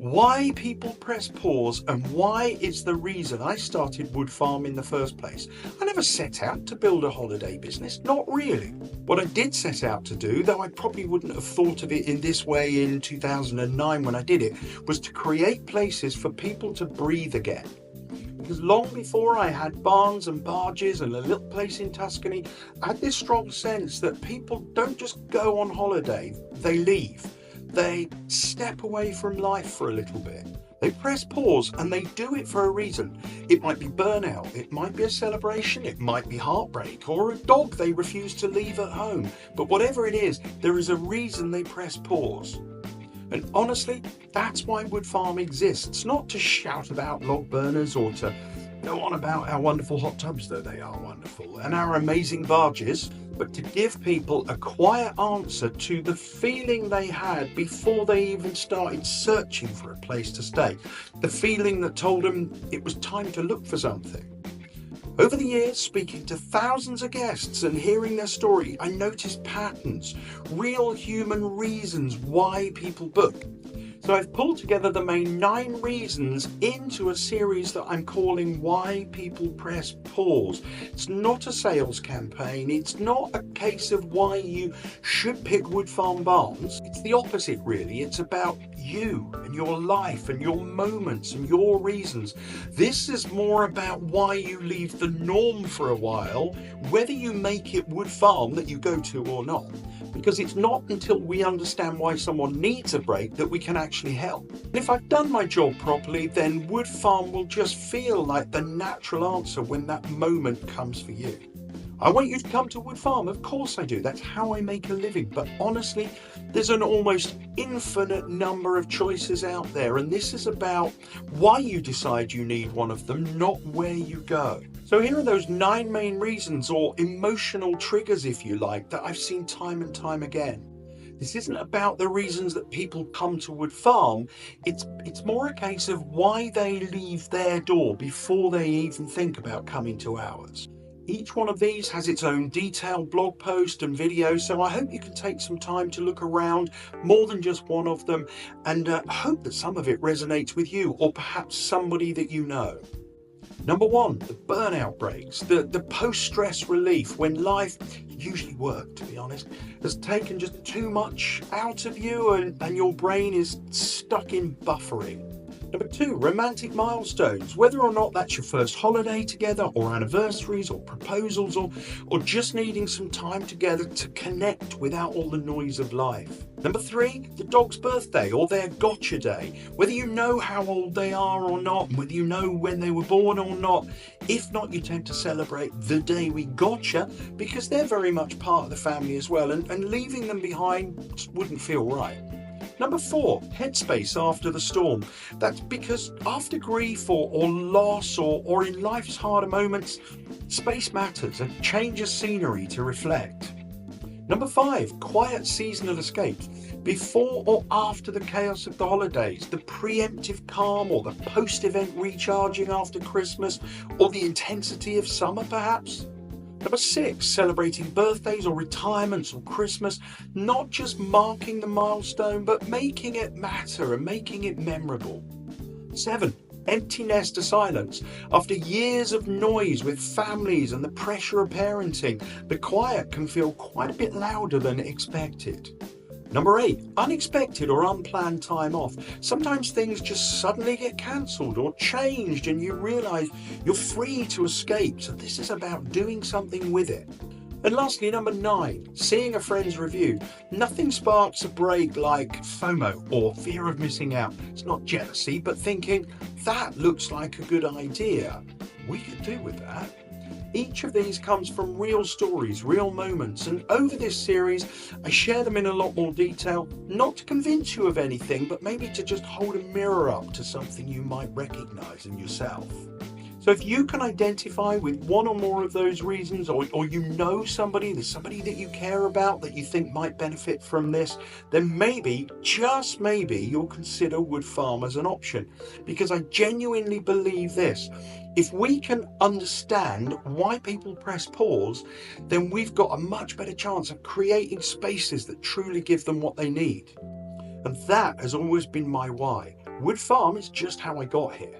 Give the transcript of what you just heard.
Why people press pause and why it's the reason I started Woodfarm in the first place. I never set out to build a holiday business, not really. What I did set out to do, though I probably wouldn't have thought of it in this way in 2009 when I did it, was to create places for people to breathe again. Because long before I had barns and barges and a little place in Tuscany, I had this strong sense that people don't just go on holiday, they leave. They step away from life for a little bit. They press pause and they do it for a reason. It might be burnout, it might be a celebration, it might be heartbreak, or a dog they refuse to leave at home. But whatever it is, there is a reason they press pause. And honestly, that's why Woodfarm exists. Not to shout about log burners or to go on about our wonderful hot tubs, though they are wonderful, and our amazing barges, but to give people a quiet answer to the feeling they had before they even started searching for a place to stay. The feeling that told them it was time to look for something. Over the years, speaking to thousands of guests and hearing their story, I noticed patterns, real human reasons why people book. So I've pulled together the main 9 reasons into a series that I'm calling Why People Press Pause. It's not a sales campaign. It's not a case of why you should pick Woodfarm Barns. It's the opposite, really. It's about you and your life and your moments and your reasons. This is more about why you leave the norm for a while, whether you make it Woodfarm that you go to or not. Because it's not until we understand why someone needs a break that we can actually help. And if I've done my job properly, then Woodfarm will just feel like the natural answer when that moment comes for you. I want you to come to Woodfarm, of course I do, that's how I make a living, but honestly, there's an almost infinite number of choices out there, and this is about why you decide you need one of them, not where you go. So here are those 9 main reasons, or emotional triggers if you like, that I've seen time and time again. This isn't about the reasons that people come to Woodfarm, it's more a case of why they leave their door before they even think about coming to ours. Each one of these has its own detailed blog post and video, so I hope you can take some time to look around more than just one of them, and hope that some of it resonates with you or perhaps somebody that you know. Number 1, the burnout breaks, the post-stress relief when life, usually work to be honest, has taken just too much out of you and your brain is stuck in buffering. Number 2, romantic milestones, whether or not that's your first holiday together or anniversaries or proposals or just needing some time together to connect without all the noise of life. Number 3, the dog's birthday or their gotcha day, whether you know how old they are or not, whether you know when they were born or not. If not, you tend to celebrate the day we gotcha because they're very much part of the family as well, and leaving them behind just wouldn't feel right. Number 4, headspace after the storm. That's because after grief or loss or in life's harder moments, space matters, a change of scenery to reflect. Number 5, quiet seasonal escapes. Before or after the chaos of the holidays, the preemptive calm or the post-event recharging after Christmas or the intensity of summer perhaps. Number 6, celebrating birthdays or retirements or Christmas, not just marking the milestone, but making it matter and making it memorable. 7, empty nest of silence. After years of noise with families and the pressure of parenting, the quiet can feel quite a bit louder than expected. Number 8, unexpected or unplanned time off. Sometimes things just suddenly get cancelled or changed and you realise you're free to escape. So this is about doing something with it. And lastly, number 9, seeing a friend's review. Nothing sparks a break like FOMO or fear of missing out. It's not jealousy, but thinking, that looks like a good idea. We could do with that. Each of these comes from real stories, real moments, and over this series I share them in a lot more detail, not to convince you of anything, but maybe to just hold a mirror up to something you might recognise in yourself. So if you can identify with one or more of those reasons, or you know somebody, there's somebody that you care about that you think might benefit from this, then maybe, just maybe, you'll consider Woodfarm as an option. Because I genuinely believe this. If we can understand why people press pause, then we've got a much better chance of creating spaces that truly give them what they need. And that has always been my why. Wood Farm is just how I got here.